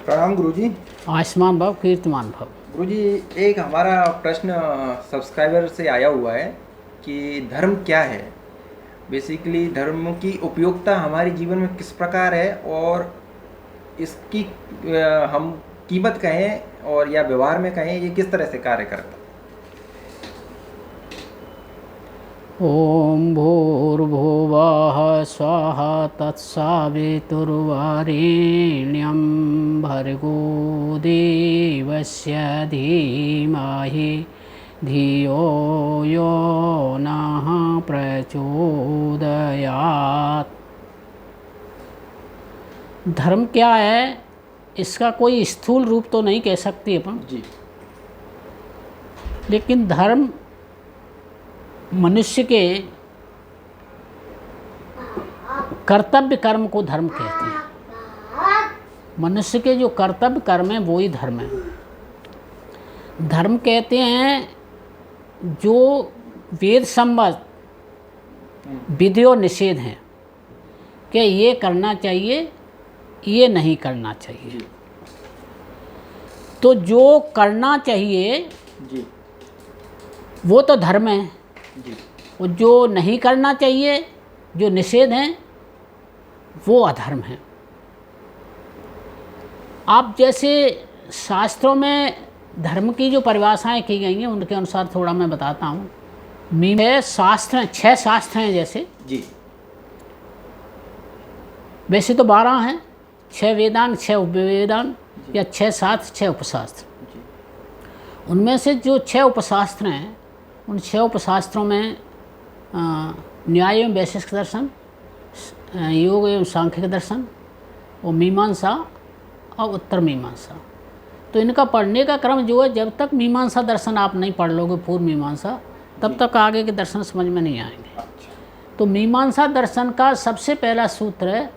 प्रणाम गुरुजी। आयुष्मान भव कीर्तिमान भव। गुरुजी, एक हमारा प्रश्न सब्सक्राइबर से आया हुआ है कि धर्म क्या है। बेसिकली धर्म की उपयोगिता हमारे जीवन में किस प्रकार है और इसकी हम कीमत कहें और या व्यवहार में कहें, ये किस तरह से कार्य करता है। ओम भूर्भुवः स्वाहा तत्सवितुर्वरेण्यं भर्गो देवस्य धीमहि धियो यो नः प्रचोदयात्। धर्म क्या है, इसका कोई स्थूल रूप तो नहीं कह सकते अपन जी। लेकिन धर्म मनुष्य के कर्तव्य कर्म को धर्म कहते हैं। मनुष्य के जो कर्तव्य कर्म है वो ही धर्म है। धर्म कहते हैं जो वेद सम्मत विधि और निषेध हैं कि ये करना चाहिए, ये नहीं करना चाहिए। तो जो करना चाहिए जी। वो तो धर्म है, जी। और जो नहीं करना चाहिए, जो निषेध हैं, वो अधर्म है। आप जैसे शास्त्रों में धर्म की जो परिभाषाएं की गई हैं उनके अनुसार थोड़ा मैं बताता हूँ। शास्त्र 6 शास्त्र हैं जैसे। जी। वैसे तो 12 हैं, 6 वेदांग, 6 उपवेदांग या 6 शास्त्र, 6 उपशास्त्र। उनमें से जो 6 उपशास्त्र हैं उन 6 उपशास्त्रों में न्याय एवं वैशेषिक दर्शन, योग एवं सांख्यिक दर्शन और मीमांसा और उत्तर मीमांसा। तो इनका पढ़ने का क्रम जो है, जब तक मीमांसा दर्शन आप नहीं पढ़ लोगे, पूर्व मीमांसा, तब तक आगे के दर्शन समझ में नहीं आएंगे। तो मीमांसा दर्शन का सबसे पहला सूत्र है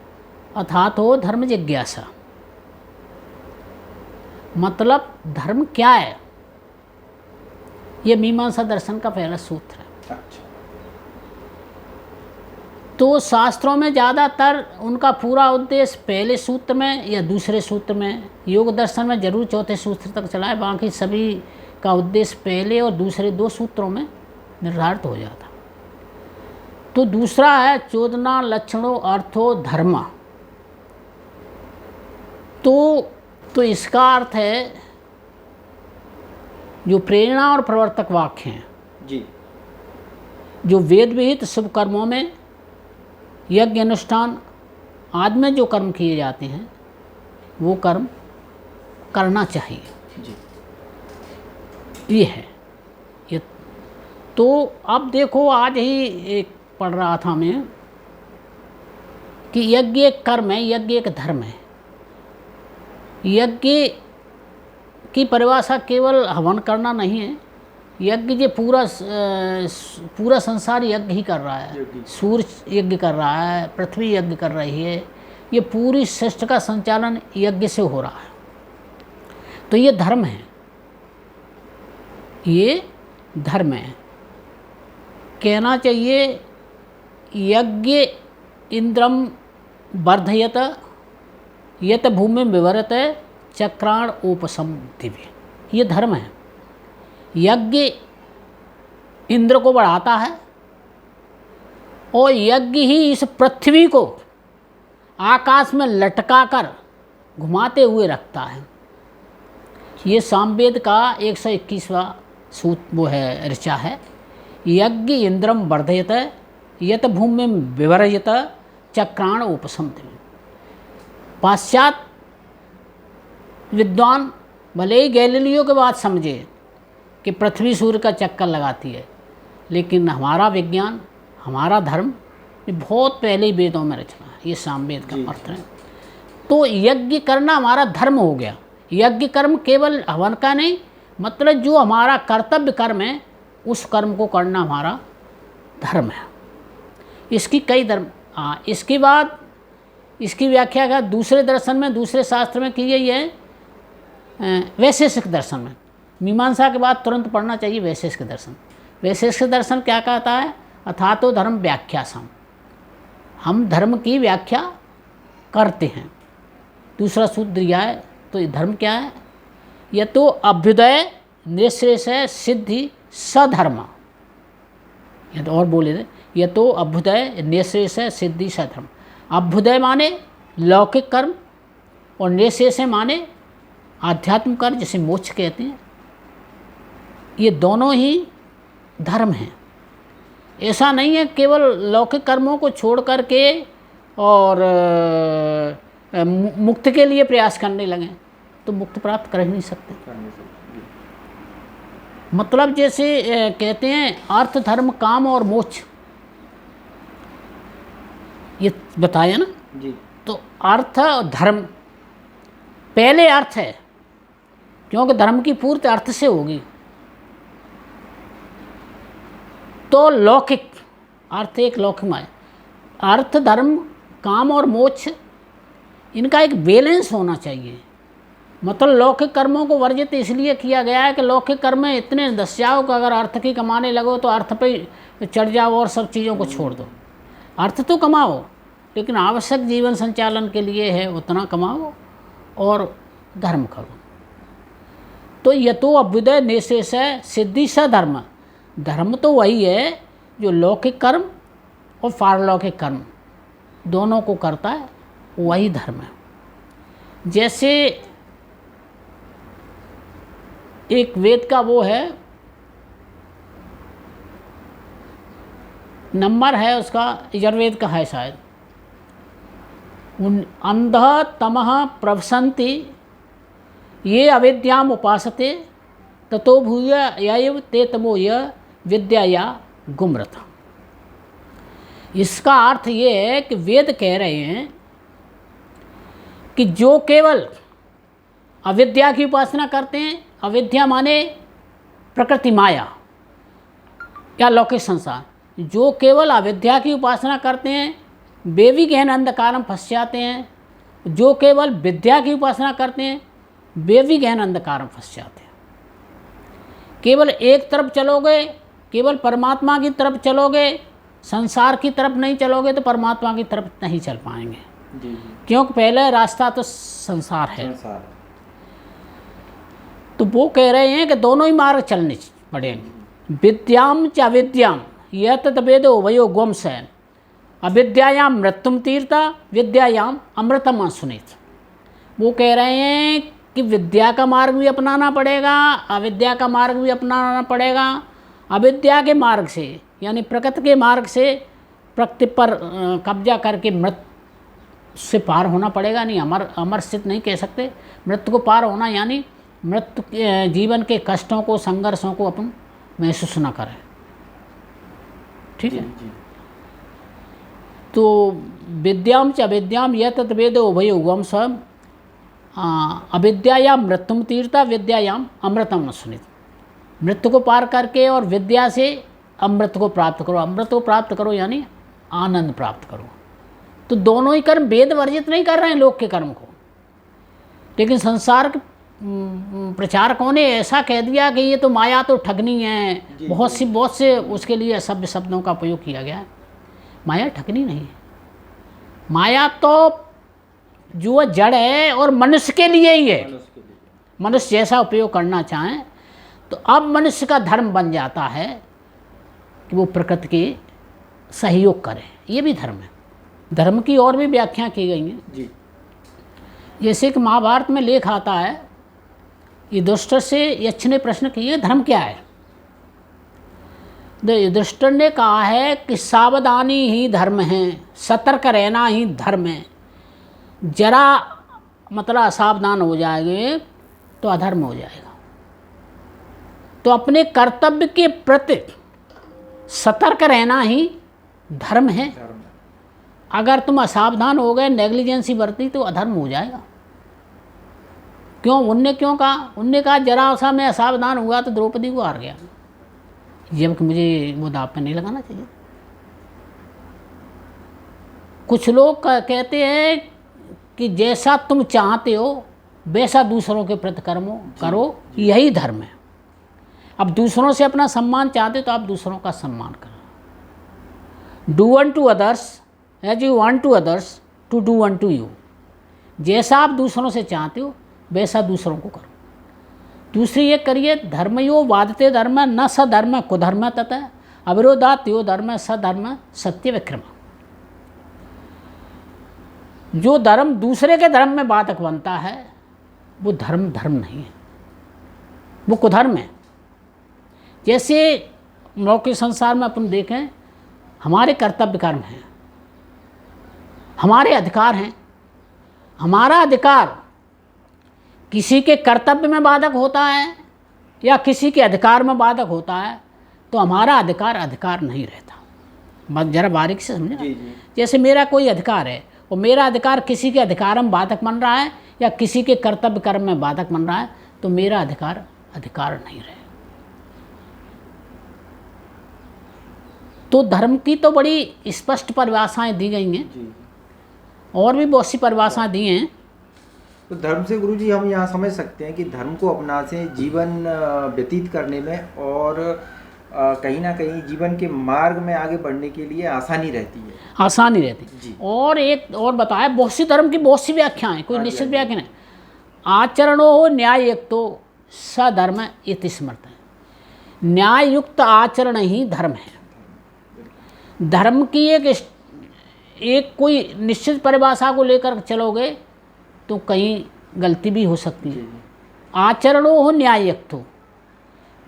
अथातो धर्म जिज्ञासा। मतलब धर्म क्या है, ये मीमांसा दर्शन का पहला सूत्र है। तो शास्त्रों में ज़्यादातर उनका पूरा उद्देश्य पहले सूत्र में या दूसरे सूत्र में, योग दर्शन में जरूर चौथे सूत्र तक चला है, बाकी सभी का उद्देश्य पहले और दूसरे 2 सूत्रों में निर्धारित हो जाता। तो दूसरा है चोदना लक्षणों अर्थो धर्म। तो इसका अर्थ है जो प्रेरणा और प्रवर्तक वाक्य हैं जी, जो वेद विहित शुभ कर्मों में, यज्ञ अनुष्ठान आदि में जो कर्म किए जाते हैं वो कर्म करना चाहिए जी। ये है ये। तो अब देखो, आज ही एक पढ़ रहा था मैं कि यज्ञ एक कर्म है, यज्ञ एक धर्म है। यज्ञ की परिभाषा केवल हवन करना नहीं है। यज्ञ जो पूरा संसार यज्ञ ही कर रहा है। सूर्य यज्ञ कर रहा है, पृथ्वी यज्ञ कर रही है, ये पूरी सृष्टि का संचालन यज्ञ से हो रहा है। तो ये धर्म है, ये धर्म है। कहना चाहिए यज्ञ इंद्रम वर्धयत यत भूमि विवरत चक्राण उपसम दिव्य। ये धर्म है। यज्ञ इंद्र को बढ़ाता है और यज्ञ ही इस पृथ्वी को आकाश में लटका कर घुमाते हुए रखता है। ये सामवेद का 121वां सूत्र वो है, ऋचा है। यज्ञ इंद्रम वर्धयत यत भूमि विवर्जत चक्राण उपसम दिव्य। पाश्चात्य विद्वान भले ही गैलीलियो के बात समझे कि पृथ्वी सूर्य का चक्कर लगाती है, लेकिन हमारा विज्ञान, हमारा धर्म ये बहुत पहले ही वेदों में रचना है। ये सामवेद का अर्थ है। तो यज्ञ करना हमारा धर्म हो गया। यज्ञ कर्म केवल हवन का नहीं, मतलब जो हमारा कर्तव्य कर्म है उस कर्म को करना हमारा धर्म है। इसकी कई धर्म। इसके बाद इसकी व्याख्या का दूसरे दर्शन में, दूसरे शास्त्र में की गई है वैशेषिक दर्शन में। मीमांसा के बाद तुरंत पढ़ना चाहिए वैशेषिक दर्शन। वैशेषिक दर्शन क्या कहता है? अथातो धर्म व्याख्यासम। हम धर्म की व्याख्या करते हैं। दूसरा सूत्र दिया है तो ये धर्म क्या है? यह तो अभ्युदय निःशेष सिद्धि सधर्म। ये तो और बोले थे, यह तो अभ्युदय निःशेष सिद्धि सधर्म। अभ्युदय माने लौकिक कर्म और निःशेष माने आध्यात्म कर्म, जिसे मोक्ष कहते हैं। ये दोनों ही धर्म हैं। ऐसा नहीं है केवल लौकिक कर्मों को छोड़ करके और मुक्ति के लिए प्रयास करने लगे तो मुक्ति प्राप्त कर ही नहीं सकते। मतलब जैसे कहते हैं अर्थ धर्म काम और मोक्ष, ये बताया ना जी। तो अर्थ और धर्म, पहले अर्थ है क्योंकि धर्म की पूर्ति अर्थ से होगी। तो लौकिक अर्थ एक लौकिक में अर्थ धर्म काम और मोक्ष, इनका एक बैलेंस होना चाहिए। मतलब लौकिक कर्मों को वर्जित इसलिए किया गया है कि लौकिक कर्म में इतने दस जाओ कि अगर अर्थ की कमाने लगो तो अर्थ पे चढ़ जाओ और सब चीज़ों को छोड़ दो। अर्थ तो कमाओ लेकिन आवश्यक जीवन संचालन के लिए है उतना कमाओ और धर्म करो। तो यह तो अभ्युदय निःशेष सिद्धि सधर्म। धर्म तो वही है जो लौकिक कर्म और पारलौकिक कर्म दोनों को करता है, वही धर्म है। जैसे एक वेद का वो है, नंबर है उसका, यजुर्वेद का है शायद, अंधः तमः प्रवसन्ति ये अविद्याम उपासते ततो भूय यैव ते तमो य विद्याया गुमरथ। इसका अर्थ ये है कि वेद कह रहे हैं कि जो केवल अविद्या की उपासना करते हैं, अविद्या माने प्रकृति माया या लौकिक संसार, जो केवल अविद्या की उपासना करते हैं वे भी गहन अंधकार में फंस जाते हैं। जो केवल विद्या की उपासना करते हैं वे भी गहन अंधकार में फंस जाते हैं। केवल एक तरफ चलोगे, केवल परमात्मा की तरफ चलोगे, संसार की तरफ नहीं चलोगे तो परमात्मा की तरफ नहीं चल पाएंगे। जी। क्योंकि पहले रास्ता तो संसार है। संसार। तो वो कह रहे हैं कि दोनों ही मार्ग चलने पड़ेंगे। विद्याम च अविद्याम यह तद्वेदो वयो गोम्स है। अविद्यायाम मृत्युम तीर्था विद्यायाम अमृतम सुनीत। वो कह रहे हैं कि विद्या का मार्ग भी अपनाना पड़ेगा, अविद्या का मार्ग भी अपनाना पड़ेगा। अविद्या के मार्ग से यानी प्रकृति के मार्ग से प्रकृति पर कब्जा करके मृत्यु से पार होना पड़ेगा। नहीं अमर स्थित नहीं कह सकते, मृत्यु को पार होना यानी मृत्यु जीवन के कष्टों को संघर्षों को अपन महसूस न करें। ठीक है। जी। तो विद्याम च अविद्याम यह तद्वेदो उभयो उगम स्वयं अविद्यायाम मृत्युम तीर्था विद्यायाम अमृतम सुनित। मृत्यु को पार करके और विद्या से अमृत को प्राप्त करो। अमृत को प्राप्त करो यानी आनंद प्राप्त करो। तो दोनों ही कर्म वेद वर्जित नहीं कर रहे हैं लोक के कर्म को, लेकिन संसार के प्रचारकों ने ऐसा कह दिया कि ये तो माया तो ठगनी है। बहुत से उसके लिए असभ्य शब्दों का प्रयोग किया गया है। माया ठगनी नहीं है, माया तो जो जड़ है और मनुष्य के लिए ही है। मनुष्य जैसा उपयोग करना चाहें तो अब मनुष्य का धर्म बन जाता है कि वो प्रकृति के सहयोग करे। ये भी धर्म है। धर्म की और भी व्याख्या की गई है जी। जैसे कि महाभारत में लेख आता है, युधिष्ठिर से यक्ष ने प्रश्न किए धर्म क्या है। युधिष्ठिर ने कहा है कि सावधानी ही धर्म है, सतर्क रहना ही धर्म है। जरा मतलब असावधान हो जाएंगे तो अधर्म हो जाएगा। तो अपने कर्तव्य के प्रति सतर्क रहना ही धर्म है। अगर तुम असावधान हो गए, नेग्लिजेंसी बरती तो अधर्म हो जाएगा। क्यों? उनने क्यों कहा? उनने कहा जरा सा मैं असावधान हुआ तो द्रौपदी को हार गया, जबकि मुझे वो दाव पे नहीं लगाना चाहिए। कुछ लोग कहते हैं कि जैसा तुम चाहते हो वैसा दूसरों के प्रति कर्म करो, यही धर्म है। अब दूसरों से अपना सम्मान चाहते तो आप दूसरों का सम्मान करो। Do unto others as you want to others to do unto you. जैसा आप दूसरों से चाहते हो वैसा दूसरों को करो। दूसरी ये करिए, धर्मयो वादते धर्म न सधर्म कुधर्म ततः अविरोधात यो धर्म सधर्म सत्य विक्रम। जो धर्म दूसरे के धर्म में बाधक बनता है वो धर्म नहीं है, वो कुधर्म है। जैसे लौकिक संसार में अपन देखें, हमारे कर्तव्य कर्म हैं, हमारे अधिकार हैं। हमारा अधिकार किसी के कर्तव्य में बाधक होता है या किसी के अधिकार में बाधक होता है तो हमारा अधिकार नहीं रहता। बस जरा बारीक से समझे। जैसे मेरा कोई अधिकार है और मेरा अधिकार किसी के अधिकार में बाधक बन रहा है या किसी के कर्तव्य कर्म में बाधक बन रहा है तो मेरा अधिकार नहीं रहे। तो धर्म की तो बड़ी स्पष्ट परिभाषाएं दी गई हैं और भी बहुत सी परिभाषाएं दी हैं। तो धर्म से गुरुजी हम यहाँ समझ सकते हैं कि धर्म को अपना से जीवन व्यतीत करने में और कहीं ना कहीं जीवन के मार्ग में आगे बढ़ने के लिए आसानी रहती जी। और एक और बताया, बहुत सी धर्म की बहुत सी व्याख्याएं, कोई निश्चित व्याख्या नहीं। आचरणो हो न्याय युक्त तो सधर्म इति स्मृत है। न्याय युक्त आचरण ही धर्म है। धर्म की एक कोई निश्चित परिभाषा को लेकर चलोगे तो कहीं गलती भी हो सकती है। आचरणो हो न्याय युक्त हो,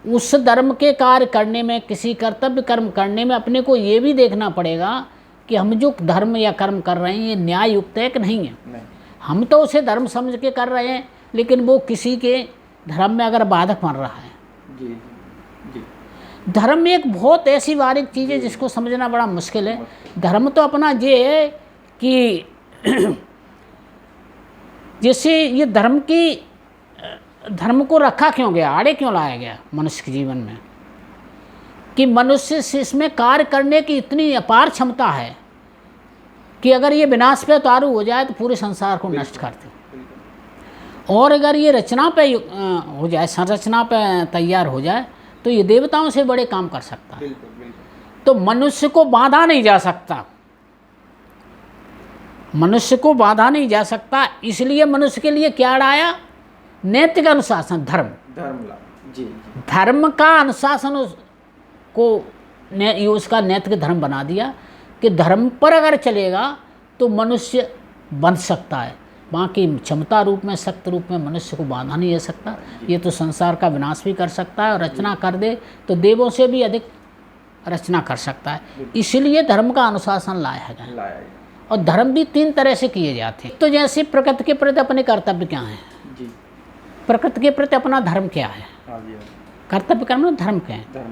उस धर्म के कार्य करने में, किसी कर्तव्य कर्म करने में अपने को ये भी देखना पड़ेगा कि हम जो धर्म या कर्म कर रहे हैं ये न्याय युक्त है कि नहीं है। हम तो उसे धर्म समझ के कर रहे हैं लेकिन वो किसी के धर्म में अगर बाधक बन रहा है। धर्म एक बहुत ऐसी बारीक चीज़ है जिसको समझना बड़ा मुश्किल है। धर्म तो अपना ये है कि जैसे ये धर्म को रखा क्यों गया, आड़े क्यों लाया गया मनुष्य के जीवन में, कि मनुष्य से इसमें कार्य करने की इतनी अपार क्षमता है कि अगर ये विनाश पे उतारू हो जाए तो पूरे संसार को नष्ट कर दे, और अगर ये रचना पे हो जाए, संरचना पे तैयार हो जाए तो ये देवताओं से बड़े काम कर सकता है। तो मनुष्य को बांधा नहीं जा सकता, मनुष्य को बांधा नहीं जा सकता। इसलिए मनुष्य के लिए क्या लाया? नैतिक अनुशासन, धर्म का अनुशासन को उसका नैतिक धर्म बना दिया कि धर्म पर अगर चलेगा तो मनुष्य बन सकता है, बाकी क्षमता रूप में, सख्त रूप में मनुष्य को बांधा नहीं जा सकता। ये तो संसार का विनाश भी कर सकता है और रचना कर दे तो देवों से भी अधिक रचना कर सकता है। इसलिए धर्म का अनुशासन लाया गया। और धर्म भी 3 तरह से किए जाते हैं। तो जैसे प्रकृति के प्रति अपने कर्तव्य क्या हैं, प्रकृति के प्रति अपना धर्म क्या है, कर्तव्य कर्म धर्म क्या है।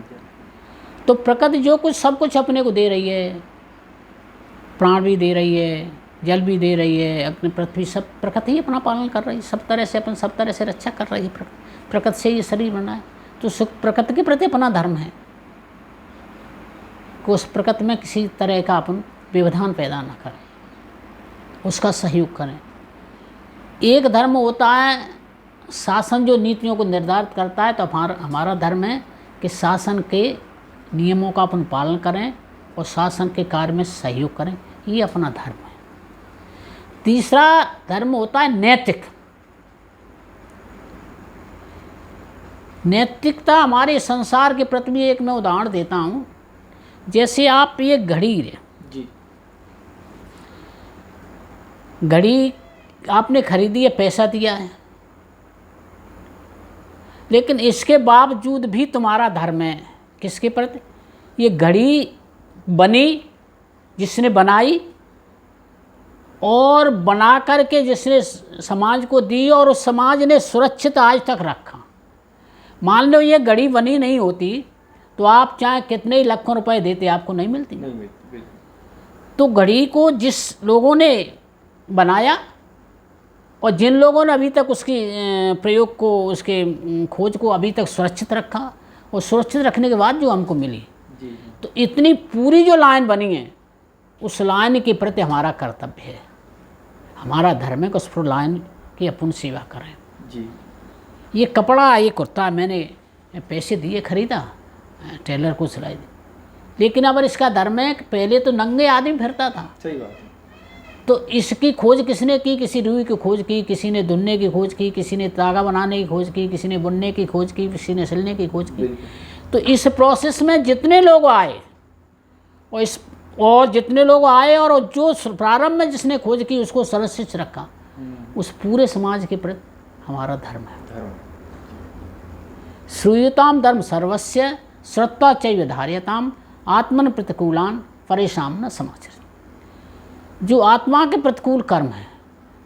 तो प्रकृति जो कुछ सब कुछ अपने को दे रही है, प्राण भी दे रही है, जल भी दे रही है, अपनी पृथ्वी, सब प्रकृति ही अपना पालन कर रही है, सब तरह से रक्षा कर रही है। प्रकृति से ये शरीर बना है तो प्रकृति के प्रति अपना धर्म है कि उस प्रकृति में किसी तरह का अपन व्यवधान पैदा न करें, उसका सहयोग करें। एक धर्म होता है शासन, जो नीतियों को निर्धारित करता है, तो हमारा धर्म है कि शासन के नियमों का अपन पालन करें और शासन के कार्य में सहयोग करें, ये अपना धर्म है। तीसरा धर्म होता है नैतिक। नैतिकता हमारे संसार के प्रति भी एक मैं उदाहरण देता हूँ। जैसे आप ये घड़ी आपने खरीदी है, पैसा दिया है, लेकिन इसके बावजूद भी तुम्हारा धर्म है किसके प्रति? ये घड़ी बनी जिसने बनाई और बना करके जिसने समाज को दी और उस समाज ने सुरक्षित आज तक रखा। मान लो ये घड़ी बनी नहीं होती तो आप चाहे कितने ही लाखों रुपए देते आपको नहीं मिलती। तो घड़ी को जिस लोगों ने बनाया और जिन लोगों ने अभी तक उसकी प्रयोग को, उसके खोज को अभी तक सुरक्षित रखा और सुरक्षित रखने के बाद जो हमको मिली, तो इतनी पूरी जो लाइन बनी है उस लाइन के प्रति हमारा कर्तव्य है, हमारा धर्म है कि उस लाइन की अपन सेवा करें। ये कपड़ा, ये कुर्ता मैंने पैसे दिए खरीदा, टेलर को सिलाई दी, लेकिन अगर इसका धर्म है पहले तो नंगे आदमी फिरता था, सही बात है, तो इसकी खोज किसने की? किसी रुई की खोज की, किसी ने दुनने की खोज की, किसी ने धागा बनाने की खोज की, किसी ने बुनने की खोज की, किसी ने सिलने की खोज की। तो इस प्रोसेस में जितने लोग आए और जितने लोग आए और जो प्रारंभ में जिसने खोज की उसको सर्वश्रेष्ठ रखा, उस पूरे समाज के प्रति हमारा धर्म है। श्रूयताम धर्म सर्वस्य श्रद्धा चैव धार्यताम आत्मन प्रतिकूलान परेशान न समाचर। जो आत्मा के प्रतिकूल कर्म है,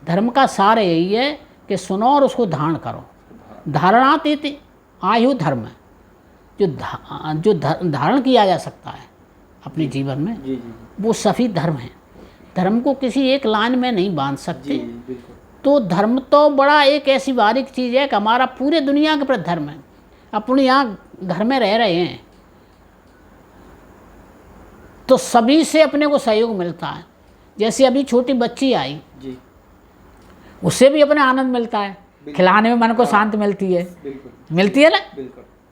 धर्म का सार यही है कि सुनो और उसको धारण करो। धारणातीत आयु धर्म है, जो धारण किया जा सकता है अपने जीवन में, वो सभी धर्म है। धर्म को किसी एक लाइन में नहीं बांध सकते। तो धर्म तो बड़ा एक ऐसी बारीक चीज़ है कि हमारा पूरे दुनिया के प्रति धर्म है। अपने यहाँ घर में रह रहे हैं तो सभी से अपने को सहयोग मिलता है। जैसे अभी छोटी बच्ची आई जी, उससे भी अपने आनंद मिलता है, खिलाने में मन को शांति मिलती है, मिलती है ना।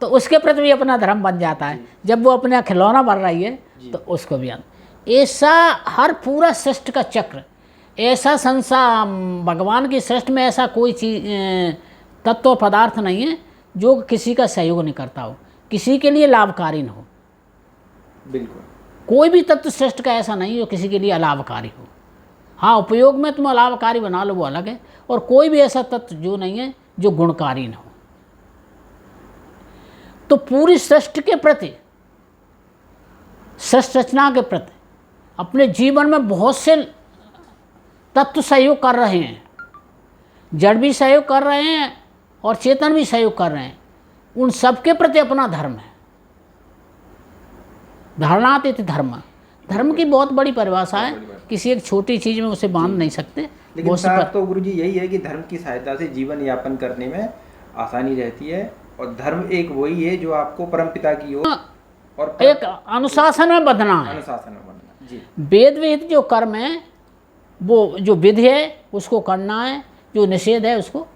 तो उसके प्रति भी अपना धर्म बन जाता है। जब वो अपना खिलौना बन रही है तो उसको भी ऐसा हर पूरा सृष्टि का चक्र, ऐसा संसार भगवान की सृष्टि में ऐसा कोई चीज तत्व पदार्थ नहीं है जो किसी का सहयोग नहीं करता हो, किसी के लिए लाभकारी न हो। बिल्कुल कोई भी तत्व सृष्टि का ऐसा नहीं जो किसी के लिए अलाभकारी हो। हाँ, उपयोग में तुम अलाभकारी बना लो वो अलग है, और कोई भी ऐसा तत्व जो नहीं है जो गुणकारी न हो। तो पूरी सृष्टि के प्रति, सृष्टि रचना के प्रति अपने जीवन में बहुत से तत्व सहयोग कर रहे हैं। जड़ भी सहयोग कर रहे हैं और चेतन भी सहयोग कर रहे हैं। उन सबके प्रति अपना धर्म है। धारणातीत धर्म, धर्म की बहुत बड़ी परिभाषा है, किसी एक छोटी चीज़ में उसे बांध नहीं सकते। लेकिन साथ तो गुरुजी यही है कि धर्म की सहायता से जीवन यापन करने में आसानी रहती है, और धर्म एक वही है जो आपको परमपिता की ओर और एक अनुशासन में बंधना है। अनुशासन में बंधना जी। वेद विहित जो कर्म है, वो जो विधि है उसको करना है, जो निषेध है उसको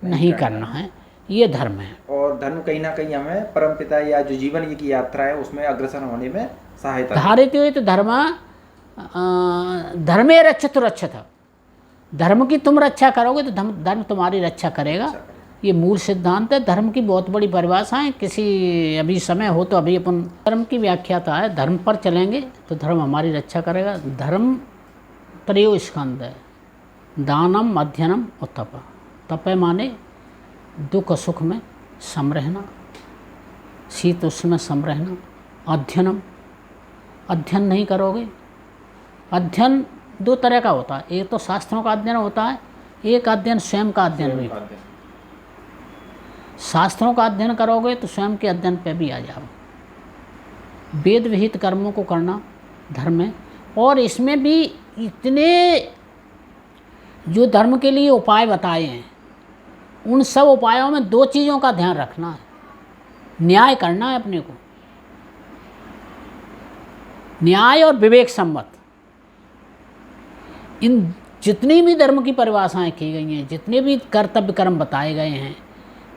नहीं करना है। ये धर्म है। और धर्म कहीं ना कहीं हमें परमपिता या जो जीवन की यात्रा है उसमें अग्रसर होने में सहायता। धारित हुई तो धर्मे रक्षित रक्षित। धर्म की तुम रक्षा करोगे तो धर्म तुम्हारी रक्षा करेगा। ये मूल सिद्धांत है। धर्म की बहुत बड़ी परिभाषा है। किसी अभी समय हो तो अभी अपन धर्म की व्याख्याता है। धर्म पर चलेंगे तो धर्म हमारी रक्षा करेगा। धर्म त्रयो स्कंद है, दानम अध्ययनम और तप। तप माने दुख सुख में सम रहना, शीत उष्ण में सम रहना। अध्ययनम, अध्ययन नहीं करोगे। अध्ययन दो तरह का होता है, एक तो शास्त्रों का अध्ययन होता है, एक अध्ययन स्वयं का अध्ययन भी। शास्त्रों का अध्ययन करोगे तो स्वयं के अध्ययन पे भी आ जाओ। वेद विहित कर्मों को करना धर्म है। और इसमें भी इतने जो धर्म के लिए उपाय बताए हैं, उन सब उपायों में दो चीज़ों का ध्यान रखना है। न्याय करना है अपने को, न्याय और विवेक सम्मत। इन जितनी भी धर्म की परिभाषाएं की गई हैं, जितने भी कर्तव्य कर्म बताए गए हैं,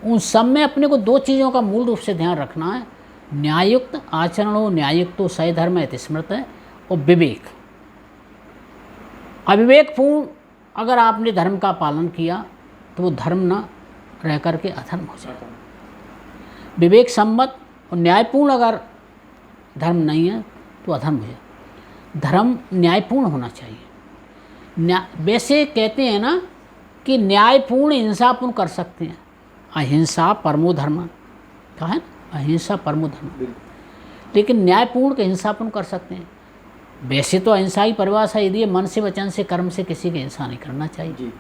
उन सब में अपने को दो चीज़ों का मूल रूप से ध्यान रखना है। न्यायुक्त आचरण हो, न्यायुक्तो सही धर्म है स्मृत है, और विवेक। अविवेकपूर्ण अगर आपने धर्म का पालन किया तो वो धर्म न रह करके अधर्म हो जाएगा। विवेक सम्मत और न्यायपूर्ण अगर धर्म नहीं है तो अधर्म हो जाए। धर्म न्यायपूर्ण होना चाहिए। वैसे कहते हैं ना कि न्यायपूर्ण हिंसापूर्ण कर सकते हैं। अहिंसा परमो धर्म कहा है, अहिंसा परमो धर्म। लेकिन न्यायपूर्ण के हिंसापूर्ण कर सकते हैं। वैसे तो अहिंसा की परिभाषा यदि मन से वचन से कर्म से किसी की हिंसा नहीं करना चाहिए जी।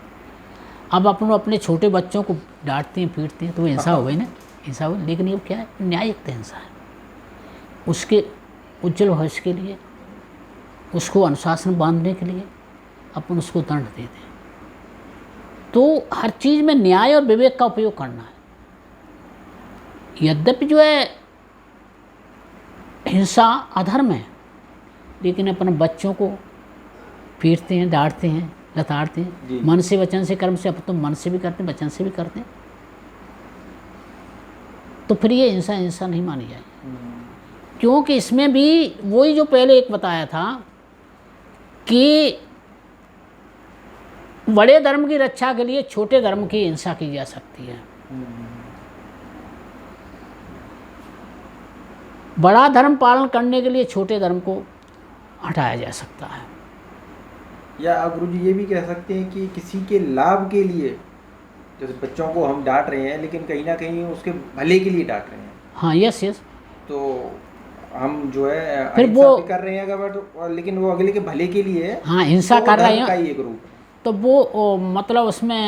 अब अपन अपने छोटे बच्चों को डांटते हैं पीटते हैं तो वो हिंसा हो गई ना, हिंसा हो। लेकिन ये क्या है, न्याययुक्त हिंसा है। उसके उज्जवल भविष्य के लिए, उसको अनुशासन बांधने के लिए अपन उसको दंड दे दें। तो हर चीज़ में न्याय और विवेक का उपयोग करना है। यद्यपि जो है हिंसा अधर्म है, लेकिन अपने बच्चों को पीटते हैं, डांटते हैं, लताड़ते हैं। मन से वचन से कर्म से, अब तो मन से भी करते हैं, वचन से भी करते हैं, तो फिर ये हिंसा नहीं मानी जाएगी। क्योंकि इसमें भी वही जो पहले एक बताया था कि बड़े धर्म की रक्षा के लिए छोटे धर्म की हिंसा की जा सकती है। बड़ा धर्म पालन करने के लिए छोटे धर्म को हटाया जा सकता है। या आप गुरुजी ये भी कह सकते हैं कि किसी के लाभ के लिए, जैसे बच्चों को हम डांट रहे हैं लेकिन कहीं ना कहीं उसके भले के लिए डांट रहे हैं। हाँ, यस यस। तो हम जो है फिर अहिंसा वो भी कर रहे हैं अगर, लेकिन वो अगले के भले के लिए है। हाँ, हिंसा तो कर रहे धर्म का हैं ही एक रूप है। तो वो मतलब उसमें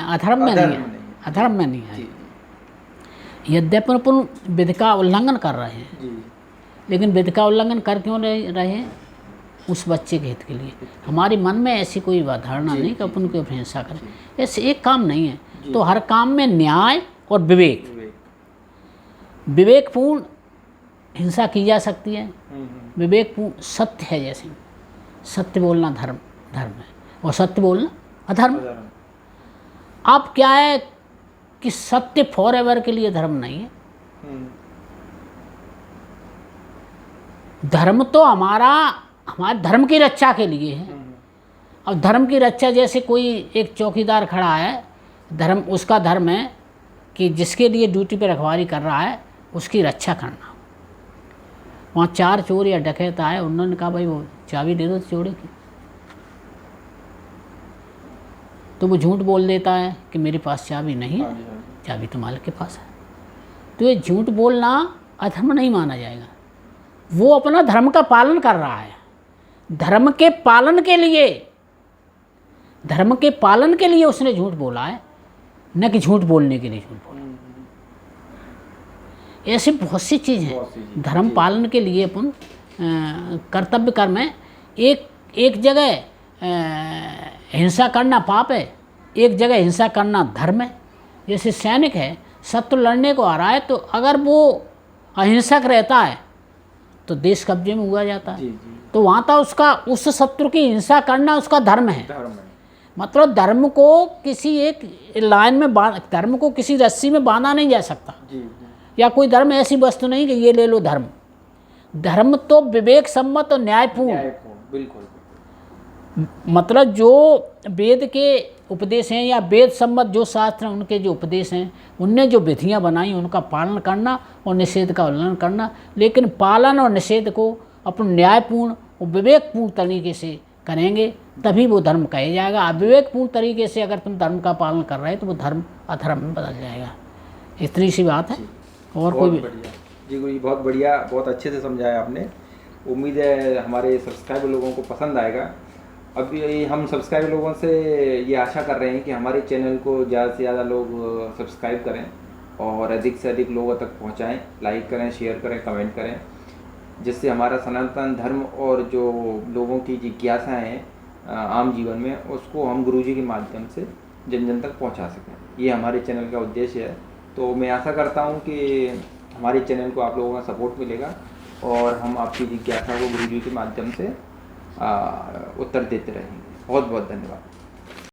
अधर्म में नहीं अधर्म है, नहीं है। अधर्म में नहीं जी है। यद्यपि अपन विधि का उल्लंघन कर रहे हैं, जी लेकिन विधि का उल्लंघन कर क्यों रहे हैं? उस बच्चे के हित के लिए। हमारे मन में ऐसी कोई धारणा नहीं कि अपन को हिंसा करें। ऐसे एक काम नहीं है, तो हर काम में न्याय और विवेकपूर्ण हिंसा की जा सकती है। विवेकपूर्ण सत्य है, जैसे सत्य बोलना धर्म है और सत्य बोलना अधर्म। अब क्या है कि सत्य फॉर एवर के लिए धर्म नहीं है। धर्म तो हमारे धर्म की रक्षा के लिए है। अब धर्म की रक्षा, जैसे कोई एक चौकीदार खड़ा है, धर्म उसका धर्म है कि जिसके लिए ड्यूटी पे रखवाली कर रहा है उसकी रक्षा करना। वहाँ 4 चोर या डकैत आए, उन्होंने कहा भाई वो चाबी दे दो चोरी की, तो वो झूठ बोल देता है कि मेरे पास चाबी नहीं है, चाबी तो मालिक के पास है। तो ये झूठ बोलना अधर्म नहीं माना जाएगा। वो अपना धर्म का पालन कर रहा है। धर्म के पालन के लिए उसने झूठ बोला है, न कि झूठ बोलने के लिए झूठ बोला। ऐसी बहुत सी चीज़ हैं। धर्म पालन के लिए अपन कर्तव्य कर्म है। एक जगह हिंसा करना पाप है, एक जगह हिंसा करना धर्म है। जैसे सैनिक है, शत्रु लड़ने को आ रहा है, तो अगर वो अहिंसक रहता है तो देश कब्जे में हुआ जाता है। तो वहाँ तो उसका उस शत्रु की हिंसा करना उसका धर्म है। मतलब धर्म को किसी एक लाइन में धर्म को किसी रस्सी में बांधा नहीं जा सकता। या कोई धर्म ऐसी वस्तु नहीं कि ये ले लो धर्म। धर्म तो विवेक सम्मत और न्यायपूर्ण, बिल्कुल। मतलब जो वेद के उपदेश हैं या वेद सम्मत जो शास्त्र हैं, उनके जो उपदेश हैं, उनने जो विधियां बनाई उनका पालन करना और निषेध का उल्लंघन करना। लेकिन पालन और निषेध को अपन न्यायपूर्ण और विवेकपूर्ण तरीके से करेंगे तभी वो धर्म कहे जाएगा। अविवेकपूर्ण तरीके से अगर तुम धर्म का पालन कर रहे हो तो वो धर्म अधर्म में बदल जाएगा। इतनी सी बात है। और कोई भी जी गुरु जी, बहुत बढ़िया, बहुत अच्छे से समझाया आपने। उम्मीद है हमारे सब्सक्राइबर लोगों को पसंद आएगा। अभी हम सब्सक्राइबर लोगों से ये आशा कर रहे हैं कि हमारे चैनल को ज़्यादा से ज़्यादा लोग सब्सक्राइब करें और अधिक से अधिक लोगों तक पहुंचाएं, लाइक करें, शेयर करें, कमेंट करें, जिससे हमारा सनातन धर्म और जो लोगों की जिज्ञासाएँ हैं आम जीवन में, उसको हम गुरुजी के माध्यम से जन जन तक पहुंचा सकें। ये हमारे चैनल का उद्देश्य है। तो मैं आशा करता हूं कि हमारे चैनल को आप लोगों का सपोर्ट मिलेगा और हम आपकी जिज्ञासा को गुरुजी के माध्यम से उत्तर देते रहेंगे। बहुत बहुत धन्यवाद।